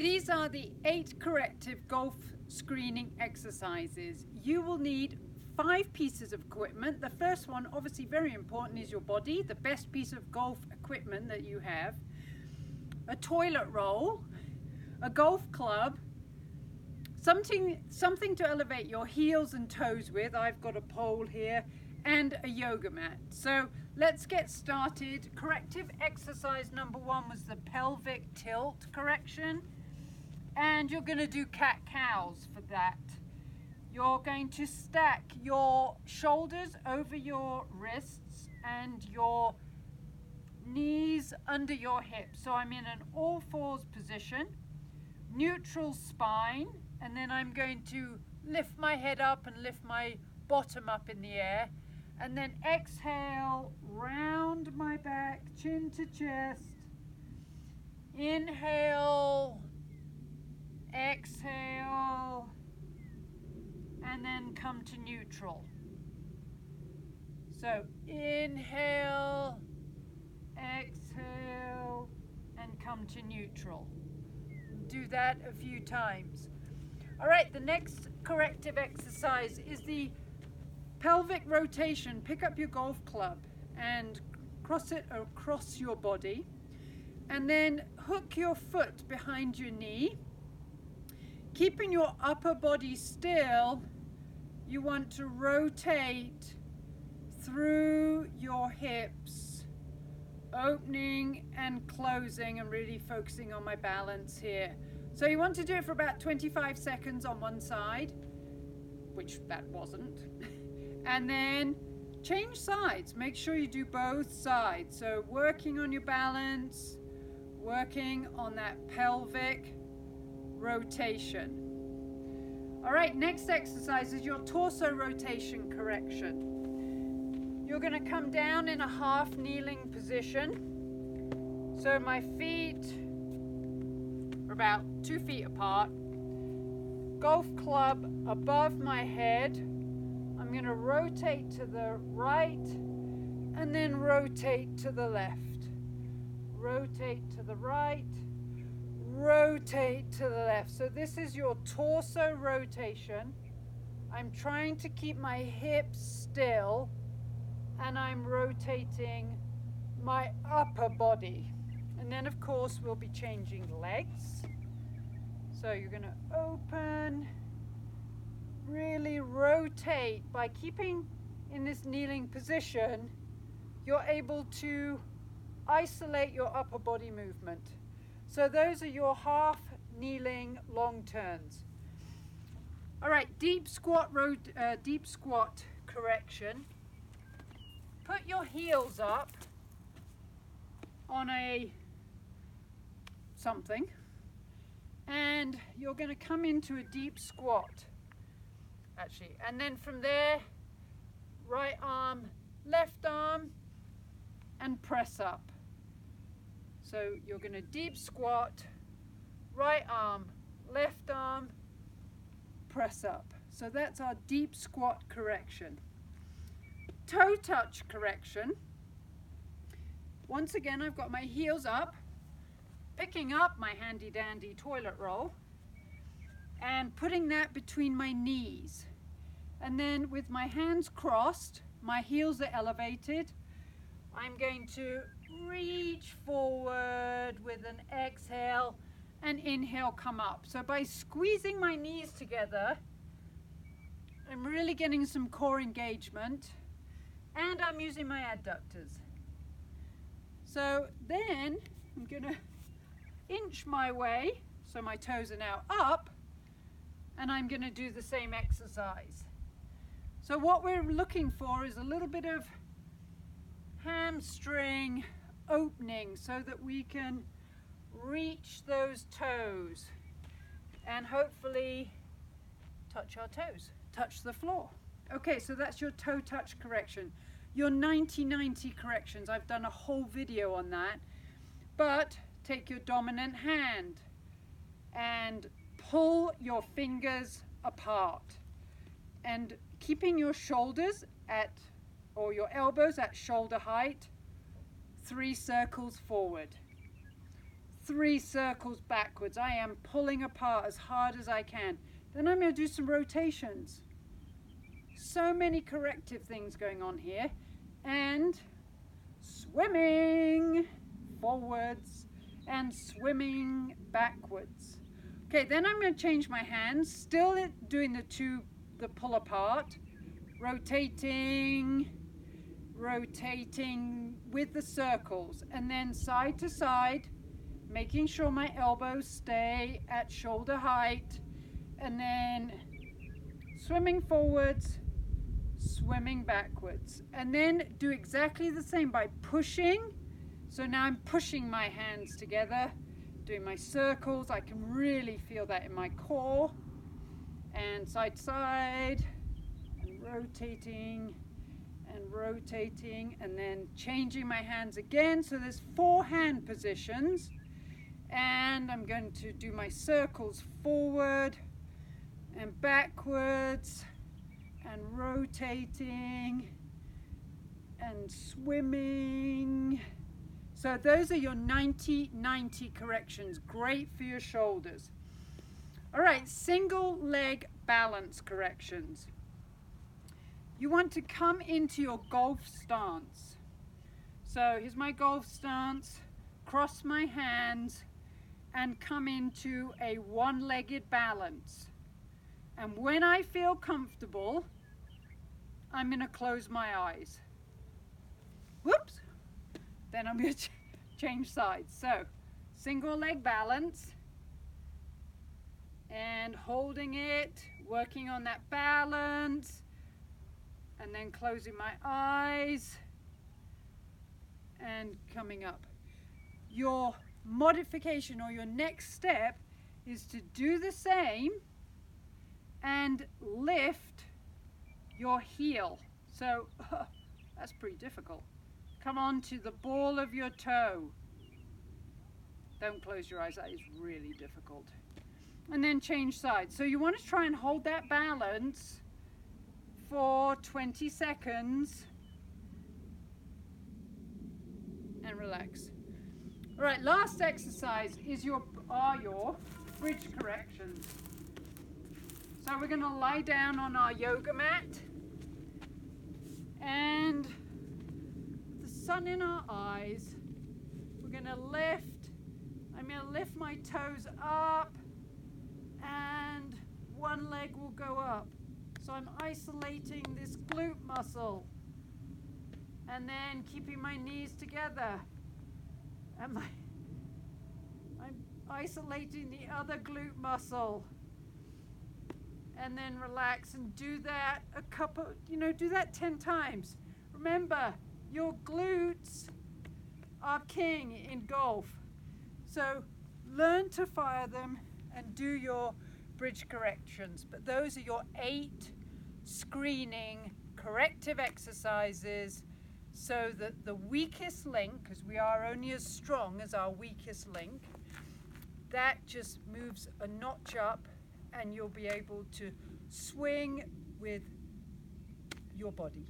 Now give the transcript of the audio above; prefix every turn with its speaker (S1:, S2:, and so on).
S1: These are the 8 corrective golf screening exercises. You will need 5 pieces of equipment. The first one, obviously very important, is your body, the best piece of golf equipment that you have. A toilet roll, a golf club, something to elevate your heels and toes with. I've got a pole here, and a yoga mat. So let's get started. Corrective exercise number 1 was the pelvic tilt correction. And you're going to do cat-cows for that. You're going to stack your shoulders over your wrists and your knees under your hips. So I'm in an all-fours position, neutral spine, and then I'm going to lift my head up and lift my bottom up in the air, and then exhale, round my back, chin to chest. Inhale, exhale, and then come to neutral. So inhale, exhale, and come to neutral. Do that a few times. All right, the next corrective exercise is the pelvic rotation. Pick up your golf club and cross it across your body, and then hook your foot behind your knee. Keeping your upper body still, you want to rotate through your hips, opening and closing, and really focusing on my balance here. So you want to do it for about 25 seconds on one side, which that wasn't, and then change sides. Make sure you do both sides. So working on your balance, working on that pelvic rotation. All right, next exercise is your torso rotation correction. You're going to come down in a half kneeling position. So my feet are about 2 feet apart. Golf club above my head. I'm going to rotate to the right and then rotate to the left. Rotate to the right, rotate to the left. So this is your torso rotation. I'm trying to keep my hips still, and I'm rotating my upper body. And then of course we'll be changing legs. So you're going to open, really rotate. By keeping in this kneeling position, you're able to isolate your upper body movement. So those are your half kneeling long turns. All right, deep squat correction. Put your heels up on a something, and you're going to come into a deep squat, actually, and then from there, right arm, left arm, and press up. So you're going to deep squat, right arm, left arm, press up. So that's our deep squat correction. Toe touch correction. Once again, I've got my heels up, picking up my handy dandy toilet roll and putting that between my knees. And then with my hands crossed, my heels are elevated, I'm going to reach forward with an exhale and inhale, come up. So by squeezing my knees together, I'm really getting some core engagement, and I'm using my adductors. So then I'm going to inch my way, so my toes are now up, and I'm going to do the same exercise. So what we're looking for is a little bit of hamstring opening so that we can reach those toes and hopefully touch our toes, touch the floor. Okay, so that's your toe touch correction. Your 90-90 corrections, I've done a whole video on that. But take your dominant hand and pull your fingers apart, and keeping your shoulders or your elbows at shoulder height, 3 circles forward. 3 circles backwards. I am pulling apart as hard as I can. Then I'm going to do some rotations. So many corrective things going on here. And swimming forwards and swimming backwards. Okay, then I'm going to change my hands, still doing the pull apart, rotating with the circles, and then side to side, making sure my elbows stay at shoulder height, and then swimming forwards, swimming backwards, and then do exactly the same by pushing. So now I'm pushing my hands together, doing my circles. I can really feel that in my core, and side to side, and rotating, and then changing my hands again. So there's 4 hand positions, and I'm going to do my circles forward and backwards and rotating and swimming. So those are your 90-90 corrections. Great for your shoulders. All right, single leg balance corrections. You want to come into your golf stance. So here's my golf stance. Cross my hands and come into a one-legged balance. And when I feel comfortable, I'm going to close my eyes. Whoops. Then I'm going to change sides. So, single leg balance. And holding it, working on that balance. And then closing my eyes. And coming up. Your modification or your next step is to do the same and lift your heel. So that's pretty difficult. Come on to the ball of your toe. Don't close your eyes, that is really difficult. And then change sides. So you want to try and hold that balance for 20 seconds and relax. All right, last exercise is your bridge corrections. So we're going to lie down on our yoga mat and with the sun in our eyes, we're going to I'm going to lift my toes up and one leg will go up. So I'm isolating this glute muscle and then keeping my knees together. And I'm isolating the other glute muscle. And then relax and do that do that 10 times. Remember, your glutes are king in golf. So learn to fire them and do your bridge corrections. But those are your 8 screening corrective exercises so that the weakest link, because we are only as strong as our weakest link, that just moves a notch up and you'll be able to swing with your body.